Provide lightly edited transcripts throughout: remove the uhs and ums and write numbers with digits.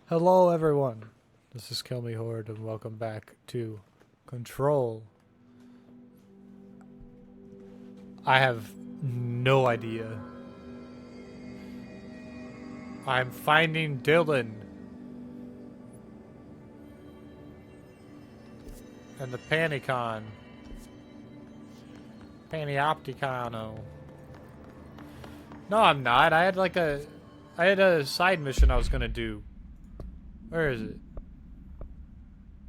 Hello everyone, this is Kill Me Horde and welcome back to Control. I have no idea. I'm finding Dylan. And the Panicon. Paniopticano. No, I'm not. I had a side mission I was gonna do. Where is it?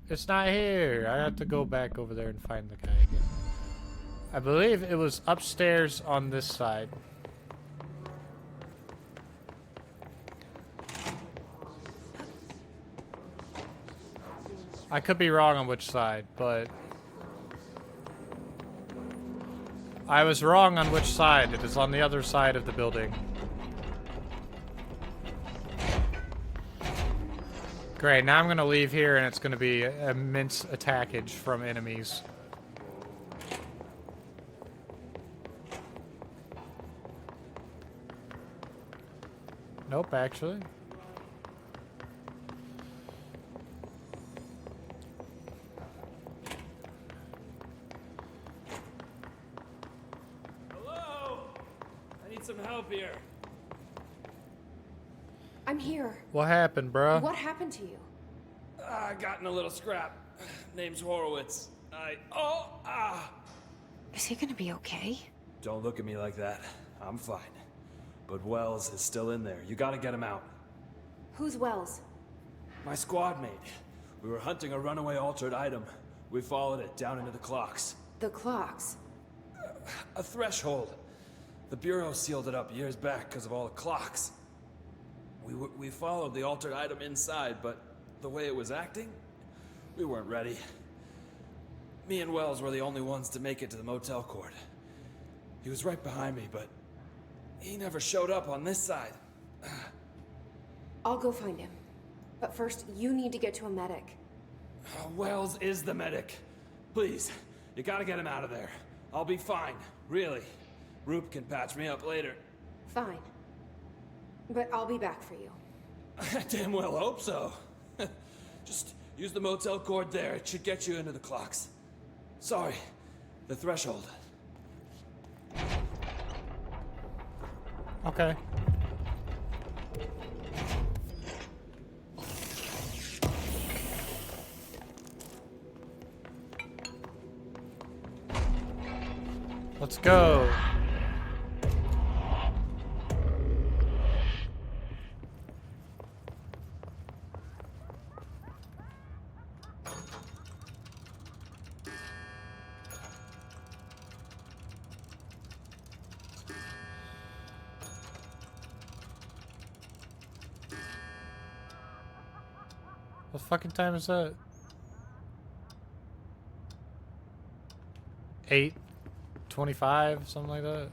It's not here. I have to go back over there and find the guy again. I believe it was upstairs on this side. I could be wrong on which side, but I was wrong on which side. It is on the other side of the building. Great, now I'm gonna leave here and it's gonna be immense attackage from enemies. Nope, actually. Hello? I need some help here. I'm here. What happened, bruh? What happened to you? I got in a little scrap. Name's Horowitz. Is he gonna be okay? Don't look at me like that. I'm fine. But Wells is still in there. You gotta get him out. Who's Wells? My squad mate. We were hunting a runaway altered item. We followed it down into the clocks. The clocks. A threshold. The Bureau sealed it up years back because of all the clocks. We followed the altered item inside, but the way it was acting, we weren't ready. Me and Wells were the only ones to make it to the motel court. He was right behind me, but he never showed up on this side. I'll go find him. But first, you need to get to a medic. Wells is the medic. Please, you gotta get him out of there. I'll be fine, really. Roop can patch me up later. Fine. But I'll be back for you. I damn well hope so. Just use the motel cord there. It should get you into the clocks. Sorry, the threshold. Okay. Let's go. What fucking time is that? 8:25, something like that.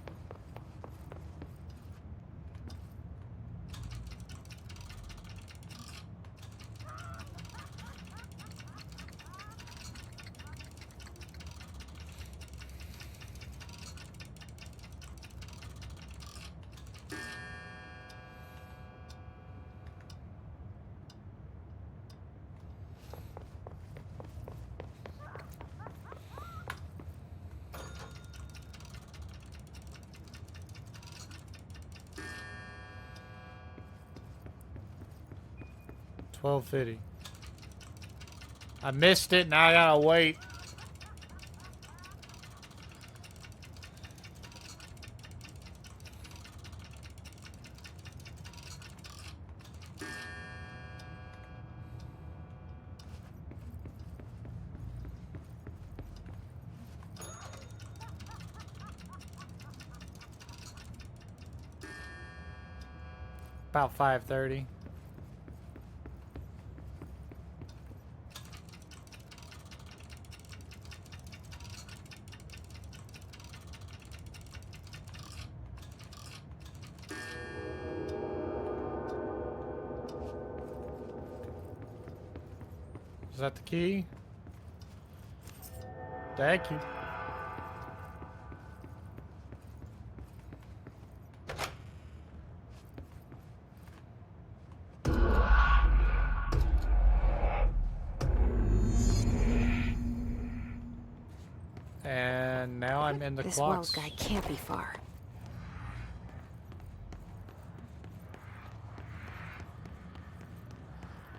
$12.50. I missed it, now I gotta wait. About 5:30. Is that the key? Thank you. And now I'm in the This clocks. Wells guy can't be far.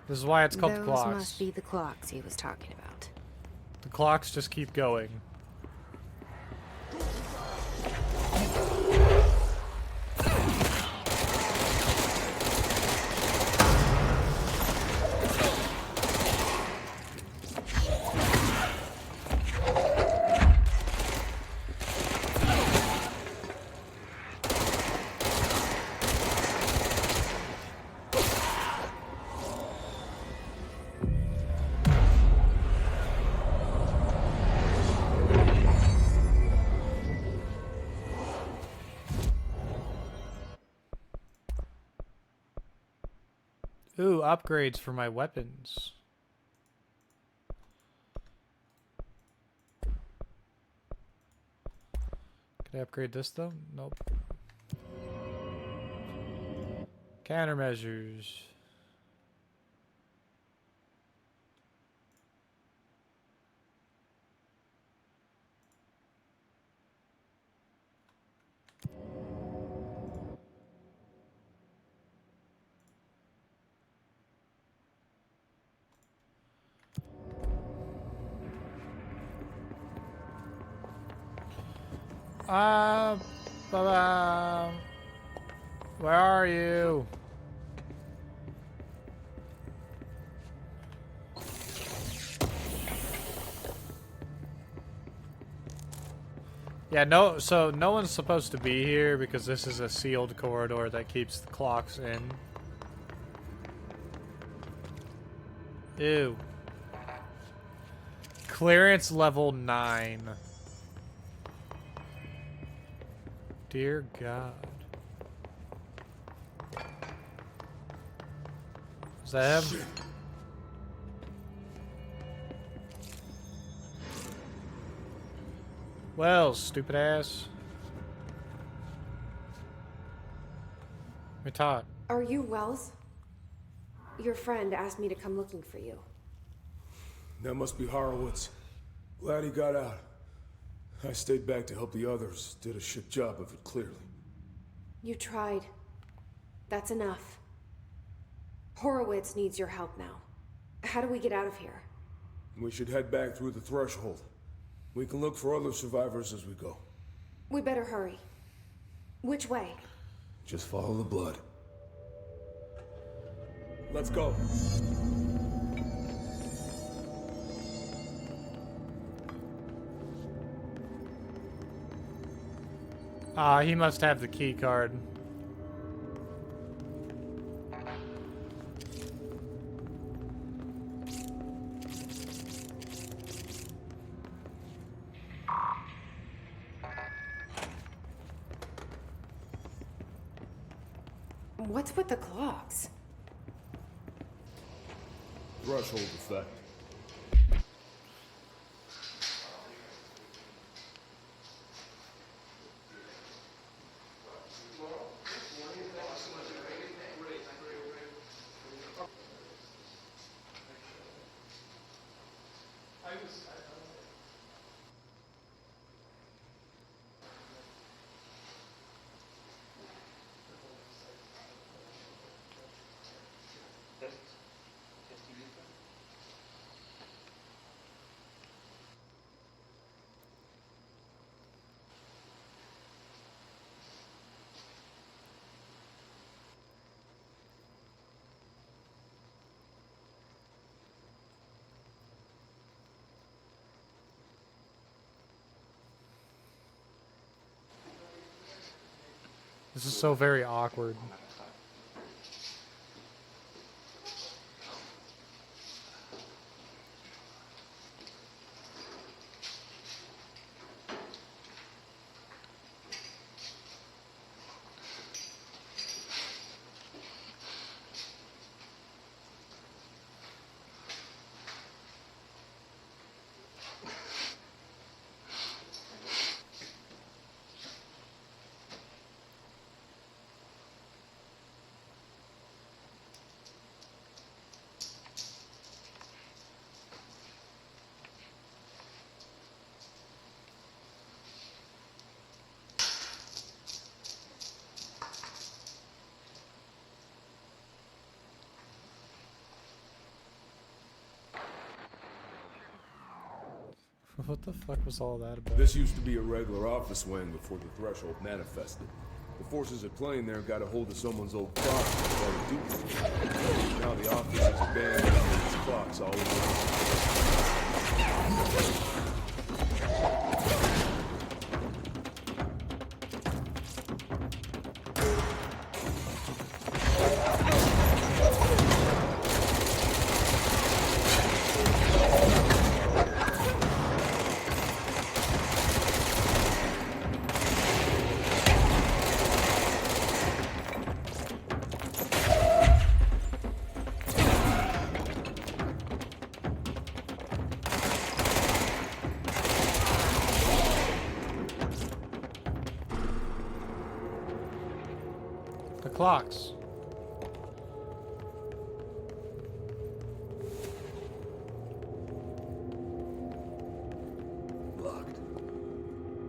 This is why it's called Those clocks. must be the clocks he was talking about. The clocks just keep going. Ooh, upgrades for my weapons. Can I upgrade this though? Nope. Countermeasures. Ba-ba. Where are you? Yeah, so no one's supposed to be here because this is a sealed corridor that keeps the clocks in. Ew. Clearance level 9. Dear God. Is that him? Shit. Well, stupid ass. Let me talk. Are you Wells? Your friend asked me to come looking for you. That must be Horowitz. Glad he got out. I stayed back to help the others. Did a shit job of it, clearly. You tried. That's enough. Horowitz needs your help now. How do we get out of here? We should head back through the threshold. We can look for other survivors as we go. We better hurry. Which way? Just follow the blood. Let's go. He must have the key card. What's with the clocks? Threshold effect. This is so very awkward. What the fuck was all that about? This used to be a regular office wing before the threshold manifested. The forces at plane there got a hold of someone's old clock and started duplicating. Now the office is abandoned and there's clocks all over. The clocks. Locked.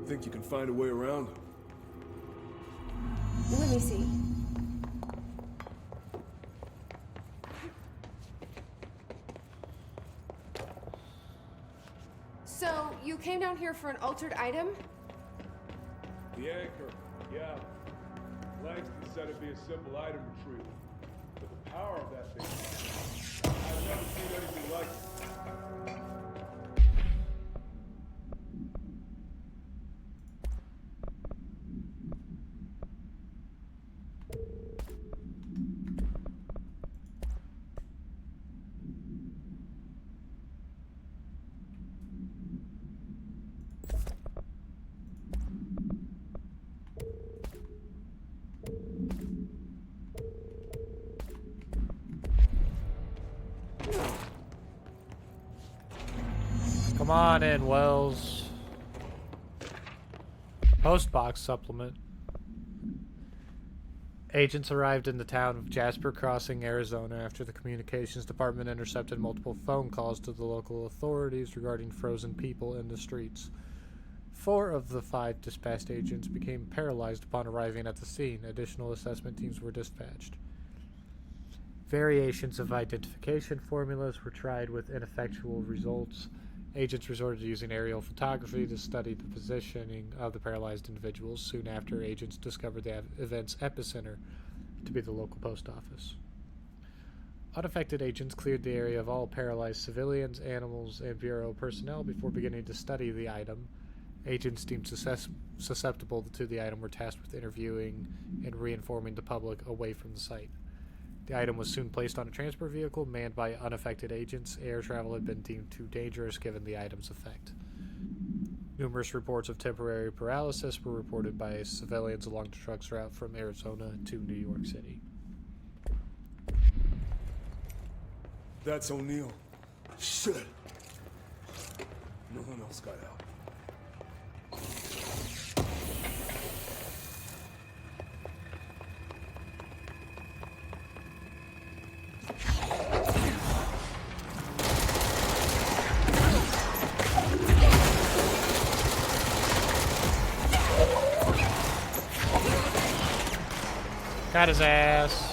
Think you can find a way around? Let me see. So, you came down here for an altered item? The anchor, yeah. Langston said it'd be a simple item retrieval. But the power of that thing, I've never seen anything like it. Come on in, Wells. Postbox supplement. Agents arrived in the town of Jasper Crossing, Arizona after the communications department intercepted multiple phone calls to the local authorities regarding frozen people in the streets. 4 of the 5 dispatched agents became paralyzed upon arriving at the scene. Additional assessment teams were dispatched. Variations of identification formulas were tried with ineffectual results. Agents resorted to using aerial photography to study the positioning of the paralyzed individuals. Soon after, agents discovered the event's epicenter to be the local post office. Unaffected agents cleared the area of all paralyzed civilians, animals, and Bureau personnel before beginning to study the item. Agents deemed susceptible to the item were tasked with interviewing and reinforming the public away from the site. The item was soon placed on a transport vehicle manned by unaffected agents. Air travel had been deemed too dangerous given the item's effect. Numerous reports of temporary paralysis were reported by civilians along the truck's route from Arizona to New York City. That's O'Neill. Shit. No one else got out. Got his ass.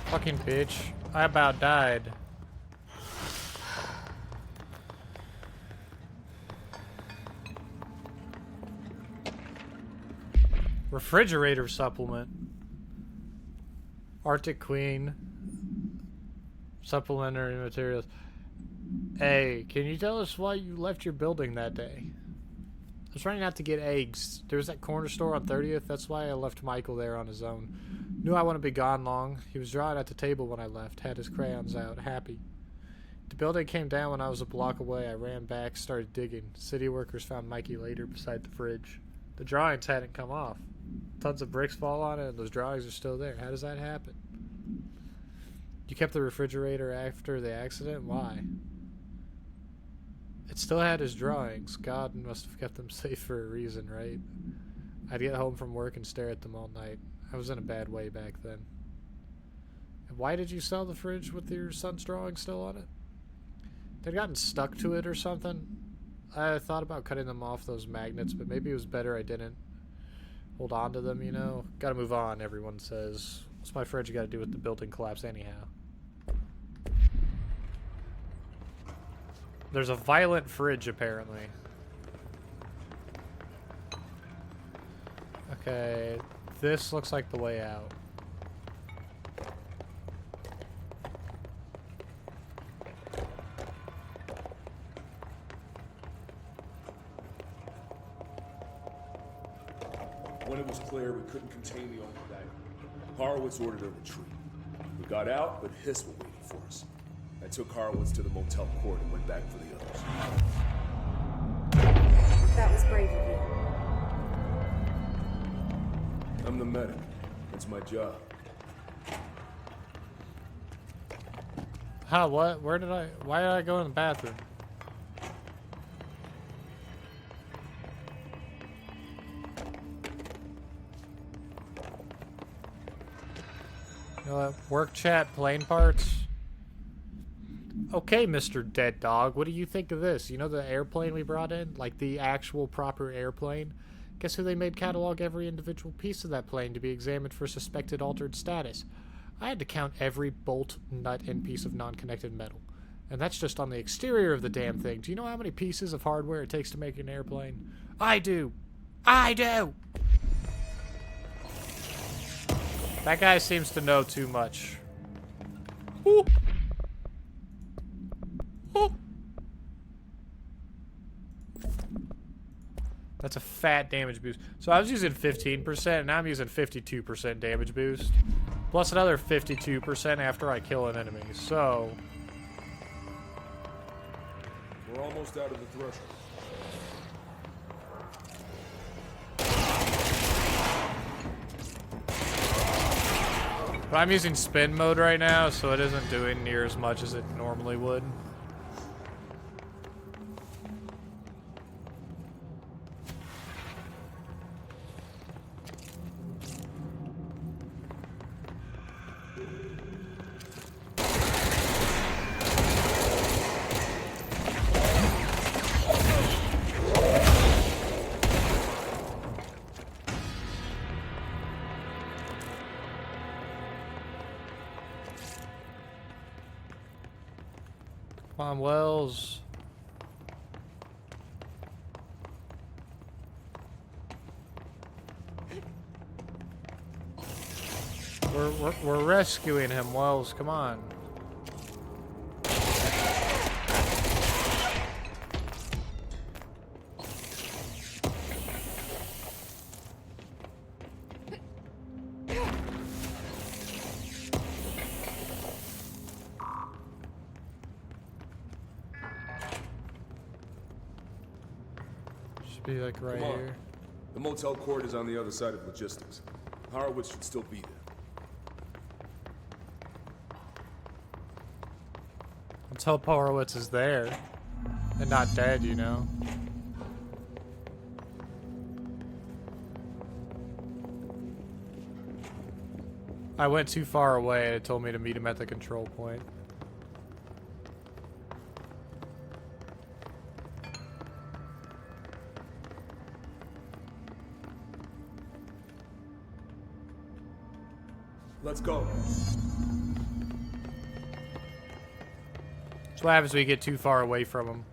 Fucking bitch. I about died. Refrigerator supplement. Arctic Queen. Supplementary materials. Hey, can you tell us why you left your building that day? I was running out to get eggs. There was that corner store on 30th. That's why I left Michael there on his own. Knew I wouldn't be gone long. He was drawing at the table when I left. Had his crayons out. Happy. The building came down when I was a block away. I ran back, started digging. City workers found Mikey later beside the fridge. The drawings hadn't come off. Tons of bricks fall on it, and those drawings are still there. How does that happen? You kept the refrigerator after the accident? Why? It still had his drawings. God must have kept them safe for a reason, right? I'd get home from work and stare at them all night. I was in a bad way back then. And why did you sell the fridge with your son's drawings still on it? They'd gotten stuck to it or something. I thought about cutting them off, those magnets, but maybe it was better I didn't hold on to them, you know? Gotta move on, everyone says. What's my fridge got to do with the building collapse anyhow? There's a violent fridge, apparently. Okay, this looks like the way out. When it was clear we couldn't contain the altered item, Horowitz ordered a retreat. We got out, but Hiss were waiting for us. I took Horowitz to the motel court and went back for the others. That was brave of you. I'm the medic. It's my job. Huh, what? Why did I go in the bathroom? You know what? Work chat, plane parts. Okay, Mr. Dead Dog, what do you think of this? You know the airplane we brought in? Like the actual proper airplane? Guess who they made catalog every individual piece of that plane to be examined for suspected altered status? I had to count every bolt, nut, and piece of non-connected metal. And that's just on the exterior of the damn thing. Do you know how many pieces of hardware it takes to make an airplane? I do! I do! That guy seems to know too much. Ooh. Ooh. That's a fat damage boost. So I was using 15%, and now I'm using 52% damage boost. Plus another 52% after I kill an enemy. So We're almost out of the threshold. but I'm using spin mode right now, so it isn't doing near as much as it normally would. Come on, Wells. We're rescuing him, Wells. Come on. Should be like right Come on. here. The motel court is on the other side of logistics. Horowitz should still be there. Let's hope Horowitz is there and not dead, you know. I went too far away and it told me to meet him at the control point. Let's go. That's what happens when you get too far away from him.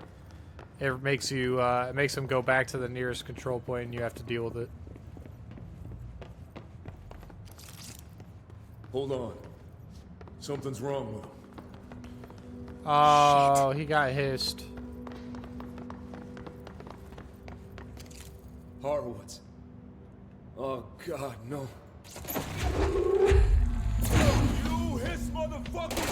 It makes you, it makes him go back to the nearest control point and you have to deal with it. Hold on. Something's wrong with him. Oh, he got hissed. Horowitz. Oh, God, no. You his motherfucking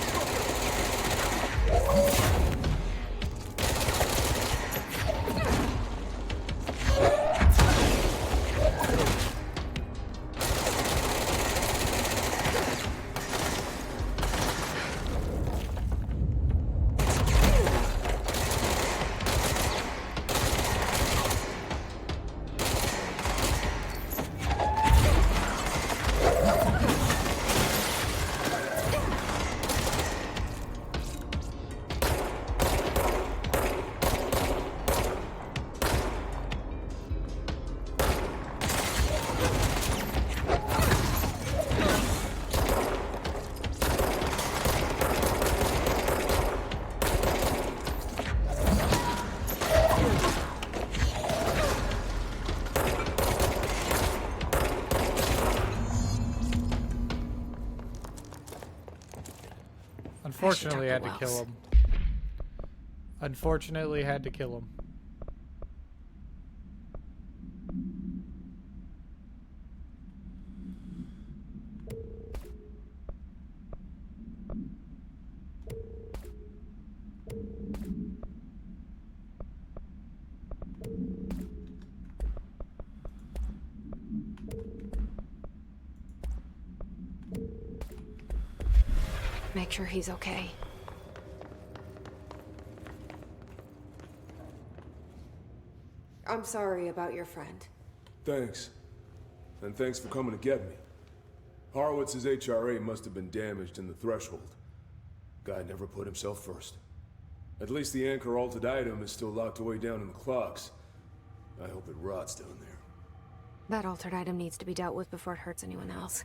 Unfortunately, I had to Dr. kill Wells. him. Unfortunately, had to kill him. Make sure he's okay. I'm sorry about your friend. Thanks. And thanks for coming to get me. Horowitz's HRA must have been damaged in the threshold. Guy never put himself first. At least the anchor altered item is still locked away down in the clocks. I hope it rots down there. That altered item needs to be dealt with before it hurts anyone else.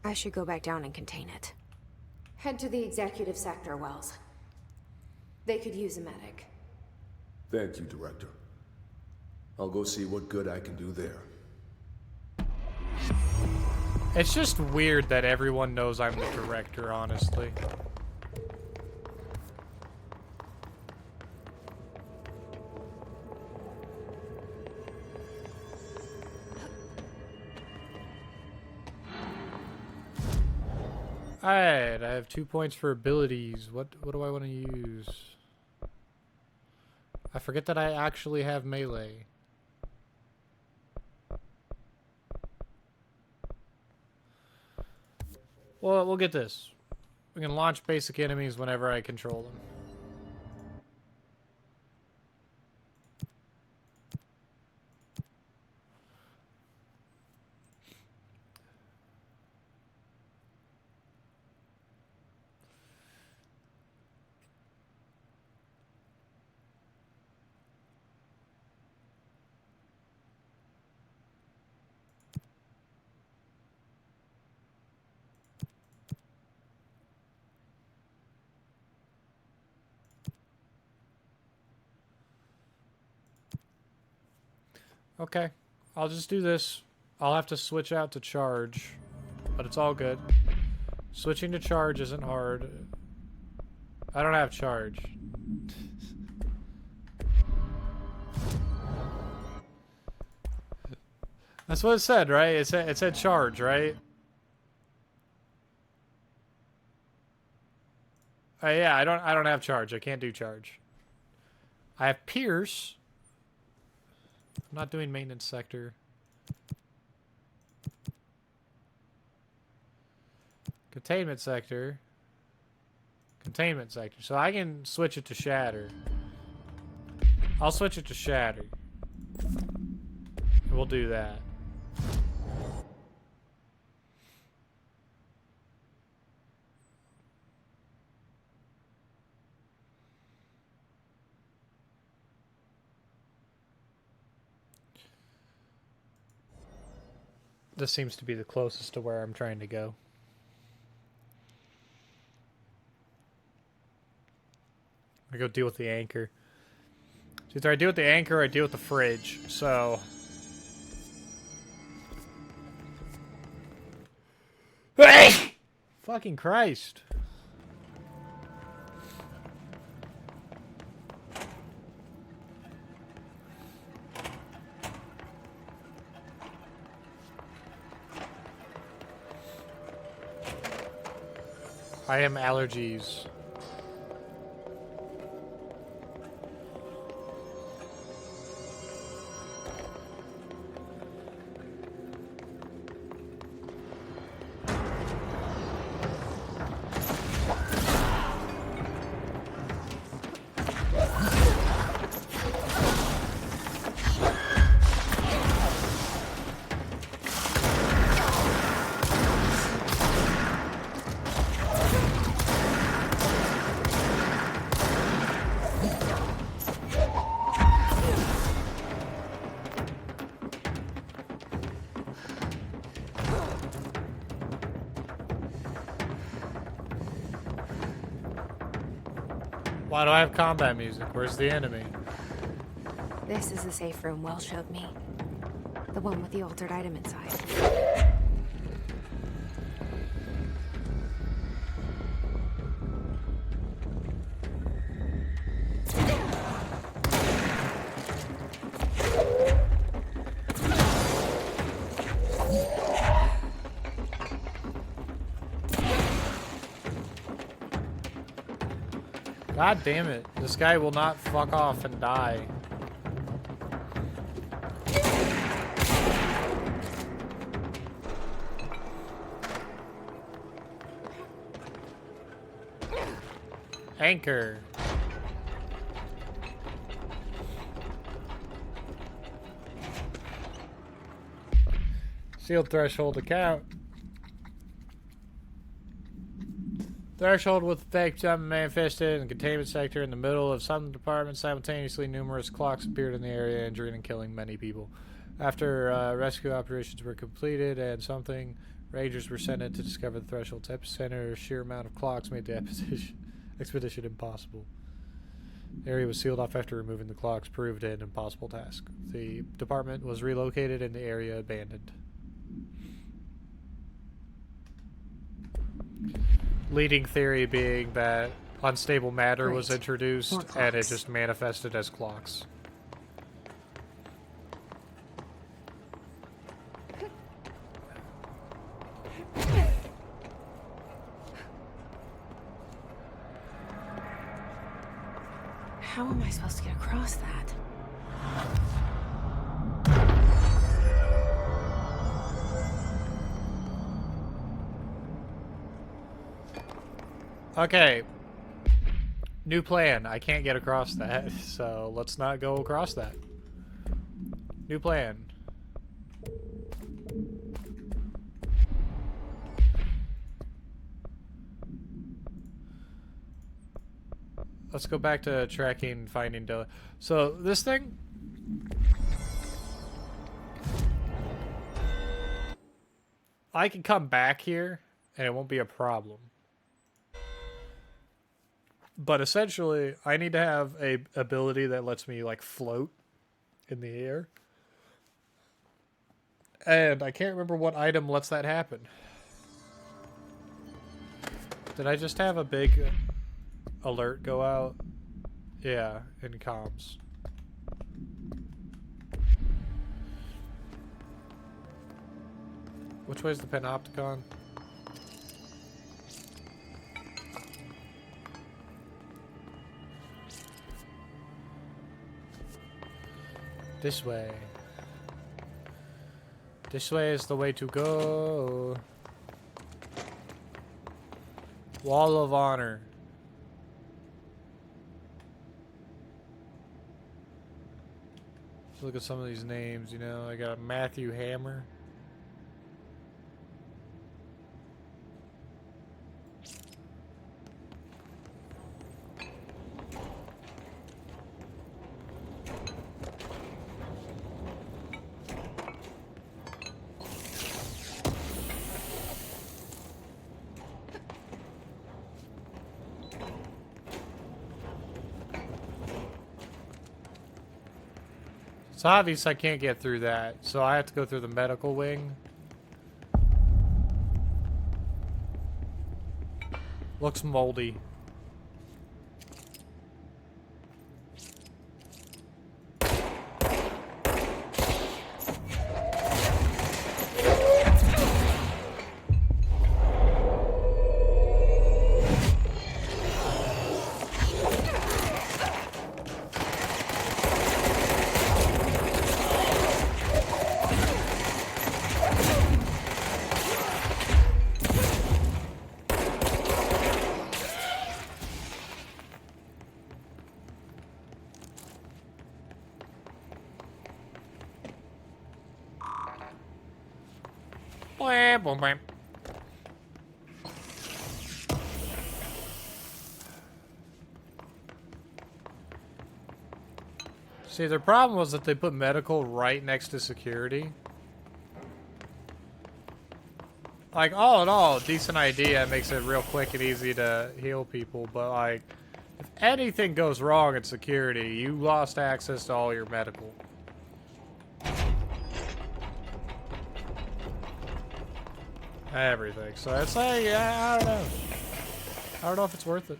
I should go back down and contain it. Head to the executive sector, Wells. They could use a medic. Thank you, Director. I'll go see what good I can do there. It's just weird that everyone knows I'm the director, honestly. Alright, I have 2 points for abilities. What do I want to use? I forget that I actually have melee. Well, we'll get this. We can launch basic enemies whenever I control them. Okay, I'll just do this. I'll have to switch out to charge, but it's all good. Switching to charge isn't hard. I don't have charge. That's what it said, right? It said charge, right? Yeah, I don't have charge. I can't do charge. I have Pierce. I'm not doing maintenance sector. Containment sector. Containment sector. So I can switch it to shatter. I'll switch it to shatter. We'll do that. This seems to be the closest to where I'm trying to go. I go deal with the anchor. So either I deal with the anchor or I deal with the fridge. So fucking Christ. I am allergies. Why do I have combat music? Where's the enemy? This is the safe room Will showed me. The one with the altered item inside. God damn it. This guy will not fuck off and die. Anchor. Sealed threshold account. Threshold with effect manifested in the containment sector in the middle of some departments. Simultaneously, numerous clocks appeared in the area, injuring and killing many people. After rescue operations were completed and something, Rangers were sent in to discover the threshold's epicenter. Sheer amount of clocks made the expedition impossible. The area was sealed off after removing the clocks, proved an impossible task. The department was relocated and the area abandoned. Leading theory being that unstable matter was introduced and it just manifested as clocks. How am I supposed to get across that? Okay. New plan. I can't get across that, so let's not go across that. New plan. Let's go back to tracking, finding Dylan. So, this thing... I can come back here, and it won't be a problem. But essentially, I need to have a ability that lets me, like, float in the air. And I can't remember what item lets that happen. Did I just have a big alert go out? Yeah, in comms. Which way is the Panopticon? This way. This way is the way to go. Wall of Honor. Let's look at some of these names, you know. I got Matthew Hammer. It's obvious I can't get through that, so I have to go through the medical wing. Looks moldy. Boom, bam. See, their problem was that they put medical right next to security. Like, all in all, decent idea. It makes it real quick and easy to heal people, but like, if anything goes wrong in security, you lost access to all your medical. Everything. So it's like, yeah, I don't know. I don't know if it's worth it.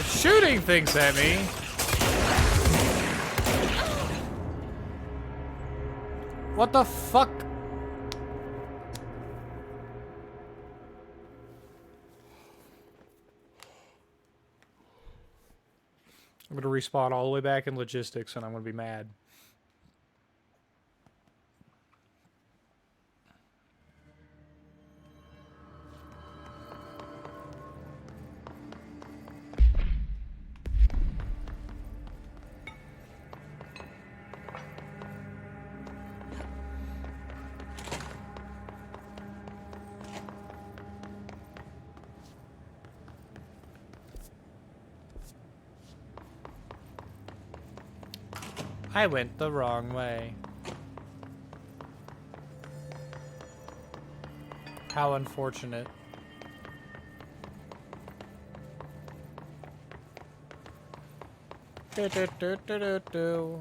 Shooting things at me. What the fuck? I'm gonna respawn all the way back in logistics and I'm gonna be mad. I went the wrong way. How unfortunate. Do, do, do, do, do, do.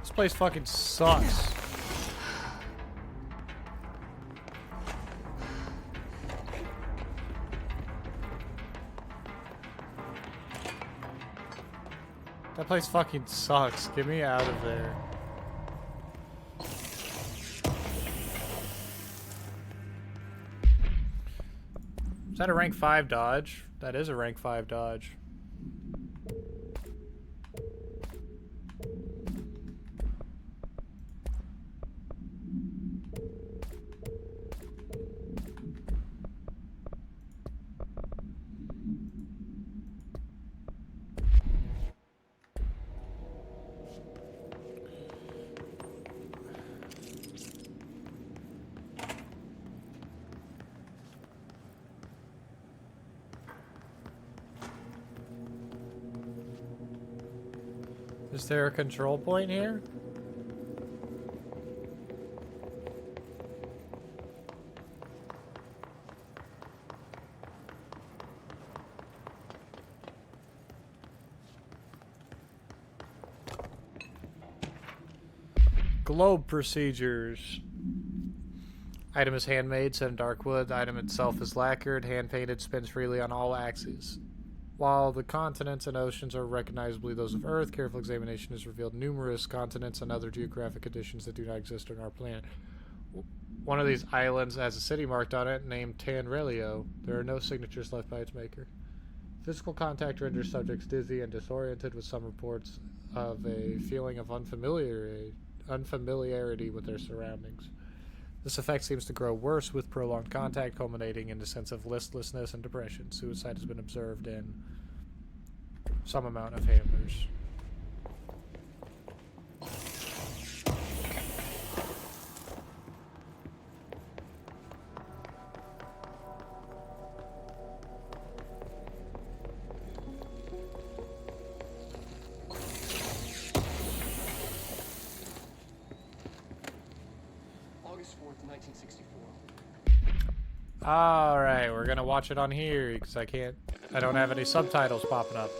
This place fucking sucks. That place fucking sucks. Get me out of there. Is that a rank 5 dodge? That is a rank 5 dodge. Is there a control point here? Globe procedures. Item is handmade, set in dark wood. The item itself is lacquered, hand-painted, spins freely on all axes. While the continents and oceans are recognizably those of Earth, careful examination has revealed numerous continents and other geographic conditions that do not exist on our planet. One of these islands has a city marked on it named Tanrelio. There are no signatures left by its maker. Physical contact renders subjects dizzy and disoriented, with some reports of a feeling of unfamiliarity with their surroundings. This effect seems to grow worse with prolonged contact, culminating in a sense of listlessness and depression. Suicide has been observed in some amount of handlers. Alright, we're gonna watch it on here because I don't have any subtitles popping up.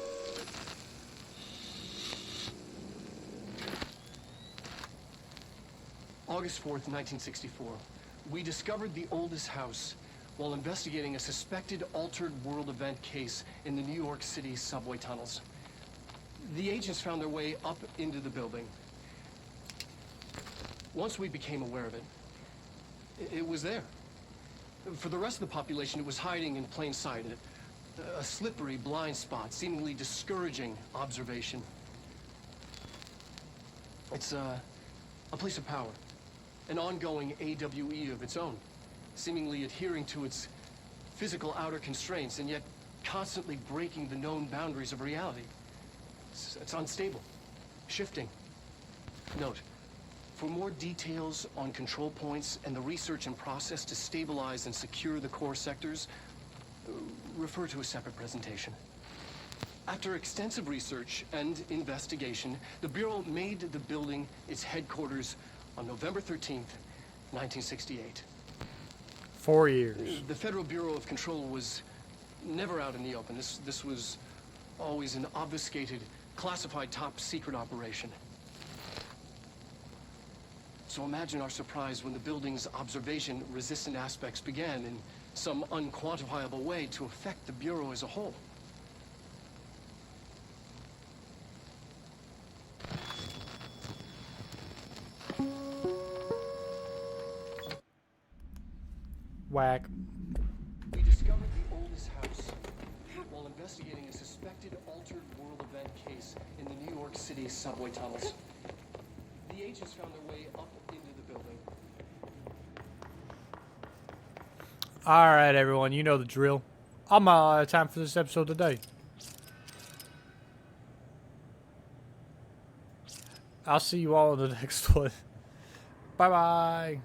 August 4th, 1964. We discovered the oldest house while investigating a suspected altered world event case in the New York City subway tunnels. The agents found their way up into the building. Once we became aware of it, it was there. For the rest of the population, it was hiding in plain sight. A slippery blind spot, seemingly discouraging observation. It's a place of power. An ongoing AWE of its own, seemingly adhering to its physical outer constraints and yet constantly breaking the known boundaries of reality. It's unstable, shifting. Note, for more details on control points and the research and process to stabilize and secure the core sectors, refer to a separate presentation. After extensive research and investigation, the Bureau made the building its headquarters on November 13th, 1968. 4 years. The Federal Bureau of Control was never out in the open. This was always an obfuscated, classified top-secret operation. So imagine our surprise when the building's observation-resistant aspects began in some unquantifiable way to affect the Bureau as a whole. Whack. We discovered the oldest house while investigating a suspected altered world event case in the New York City subway tunnels. The agents found their way up into the building. Alright, everyone, you know the drill. I'm out of time for this episode today. I'll see you all in the next one. Bye-bye.